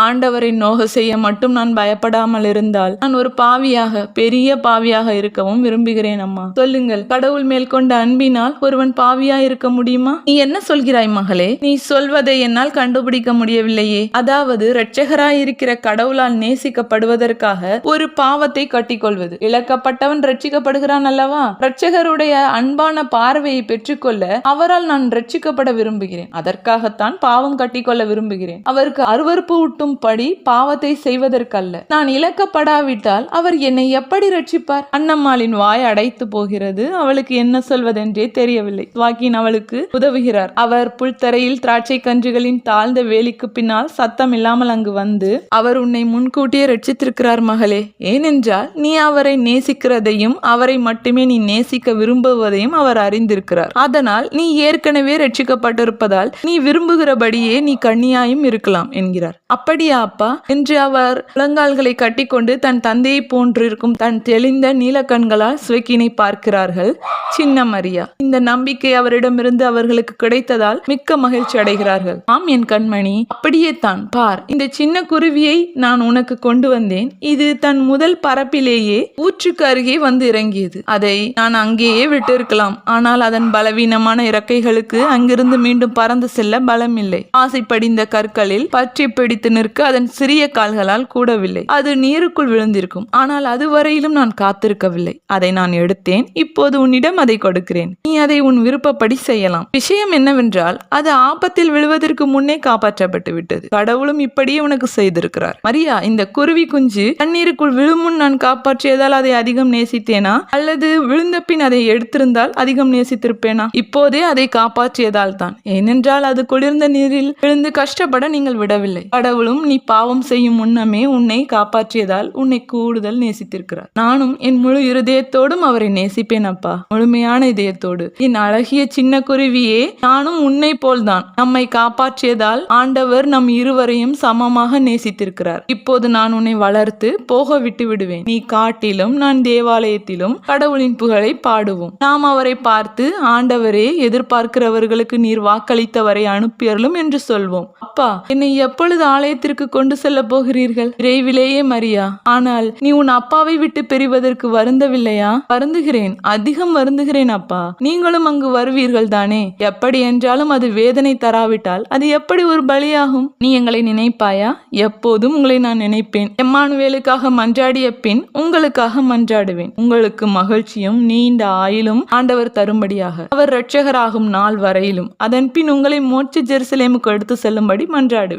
ஆண்டவரை நோக செய்ய மட்டும் நான் பயப்படாமல் இருந்தால் நான் ஒரு பாவியாக, பெரிய பாவியாக இருக்கவும் விரும்புகிறேன் அம்மா. சொல்லுங்கள், கடவுள் மேல் கொண்ட அன்பினால் ஒருவன் பாவியா இருக்க முடியுமா? நீ என்ன சொல்கிறாய் மகளே? நீ சொல்வதை என்னால் கண்டுபிடிக்க முடியவில்லையே. அதாவது இரட்சகராயிருக்கிற கடவுளால் நேசிக்கப்படுவதற்காக ஒரு பாவத்தை கட்டிக்கொள்வது. இழக்கப்பட்டவன் ரட்சிக்கப்படுகிறான் அல்லவா? இரட்சகருடைய அன்பான பார்வையை பெற்றுக்கொள்ள அவரால் நான் ரட்சிக்கப்பட விரும்புகிறேன். அதற்காகத்தான் பாவம் கட்டிக்கொள்ள விரும்புகிறேன். அவருக்கு அருவருப்பு ஊட்டும் படி பாவத்தை செய்வதற்கல்ல. நான் இழக்கப்படாவிட்டால் அவர் என்னை எப்படி ரட்சிப்பார்? அன்னம்மாளின் வாய் அடைத்து போகிறது. அவளுக்கு என்ன சொல்வதென்றே தெரியவில்லை. வாக்கின் அவளுக்கு உதவுகிறார். அவர் புல்தரையில் திராட்சை கன்றுகளின் தாழ்ந்த வேலிக்கு பின்னால் சத்தம் இல்லாமல் அங்கு வந்து, அவர் உன்னை முன்கூட்டியே ரட்சித்திருக்கிறார் மகளே. ஏனென்றால் நீ அவரை நேசிக்கிறதையும் அவரை மட்டுமே நீ நேசிக்க விரும்புவதையும் அவர் அறிந்திருக்கிறார். அதனால் நீ ஏற்கனவே ரட்சிக்கப்பட்டிருப்பதால் நீ விரும்புகிறபடியே நீ கன்னியாயும் இருக்கலாம் என்கிறார். அப்படியா அப்பா என்று அவர் முழங்கால்களை கட்டிக்கொண்டு தன் தந்தையை போன்றிருக்கும் தன் தெளிந்த நீலக்கண்களால் சுவக்கினை பார்க்கிறார்கள் சின்ன மரியா. இந்த நம்பிக்கை அவரிடமிருந்து அவர்களுக்கு கிடைத்ததால் மிக்க மகிழ்ச்சி அடைகிறார்கள். ஆம் என் கண்மணி, அப்படியே தான். பார், இந்த சின்ன குருவியை நான் உனக்கு கொண்டு வந்தேன். இது தன் முதல் பரப்பிலேயே ஊற்றுக்கு அருகே வந்து இறங்கியது. அதை நான் அங்கேயே விட்டு இருக்கலாம். ஆனால் அதன் பலவீனமான இறக்கைகளுக்கு அங்கிருந்து மீண்டும் பறந்து செல்ல பலம் இல்லை. ஆசை படிந்த கற்களில் பற்றி பிடித்து நிற்க அதன் சிறிய கால்களால் கூடவில்லை. அது நீருக்குள் விழுந்திருக்கும். ஆனால் அதுவரையிலும் நான் காத்திருக்கவில்லை. அதை நான் எடுத்தேன். இப்போது உன்னிடம் அதை கொடுக்கிறேன். நீ அதை உன் விருப்பப்படி செய்யலாம். விஷயம் என்னவென்றால் அது ஆபத்தில் விழுவதற்கு முன்னே காப்பாற்றப்பட்டு விட்டது. கடவுளும் இப்படியே உனக்கு செய்திருக்கிறார். மரியா, இந்த குருவி குஞ்சு தண்ணீருக்குள் விழுமுன் நான் காப்பாற்றியதால் அதை அதிகம் நேசித்தேனா, அல்லது விழுந்த பின் அதை எடுத்திருந்தால் அதிகம் நேசித்திருப்பேனா? இப்போதே அதை காப்பாற்றியதால் தான். ஏனென்றால் அது குளிர்ந்த நீரில் விழுந்து கஷ்டப்பட நீங்கள் விடவில்லை. கடவுளும் நீ பாவம் செய்யும் முன்னமே உன்னை காப்பாற்றியதால் உன்னை கூடுதல் நேசித்திருக்கிறார். நானும் என் முழு இருதயத்தோடும் அவரை நேசிப்பேன் அப்பா, முழுமையான இதயத்தோடு. என் அழகிய சின்ன குருவியே, நானும் உன்னை போல்தான். நம்மை காப்பாற்றியதால் ஆண்டவர் நம் இருவரையும் சமமாக நேசித்திருக்கிறார். இப்போது நான் உன்னை வளர்த்து போக விட்டு விடுவேன். நீ காட்டிலும் நான் தேவாலயத்திலும் கடவுளின் புகழை பாடுவோம். நாம் அவரை பார்த்து, ஆண்டவரே, எதிர்பார்க்கிறவர்களுக்கு நீர் வாக்களித்தவரை அனுப்பியறலும் என்று சொல்வோம். அப்பா, என்னை எப்பொழுது ஆலயத்திற்கு கொண்டு செல்ல போகிறீர்கள்? விரைவிலேயே மரியா. ஆனால் நீ உன் அப்பாவை விட்டு பிரிவதற்கு வருந்தவில்லையா? வருந்துகிறேன், அதிகம் வருந்துகிறேன் அப்பா. நீங்களும் அங்கு வருவீர்கள் தானே? எப்படி என்றாலும் அது வேதனை தராவிட்டால் அது எப்படி ஒரு பலியாகும்? நீ எங்களை நினைப்பாயா? எப்போதும் உங்களை நான் நினைப்பேன். எம்மானுவேலுக்காக மன்றாடிய பின் உங்களுக்காக மன்றாடுவேன். உங்களுக்கு மகிழ்ச்சியும் நீண்ட ஆயுளும் ஆண்டவர் தரும்படியாக, அவர் இரட்சகராகும் நாள் வரையிலும். அதன் பின் உங்களை மோட்ச ஜெருசலேமுக்கு எடுத்து செல்லும்படி மன்றாடுவேன்.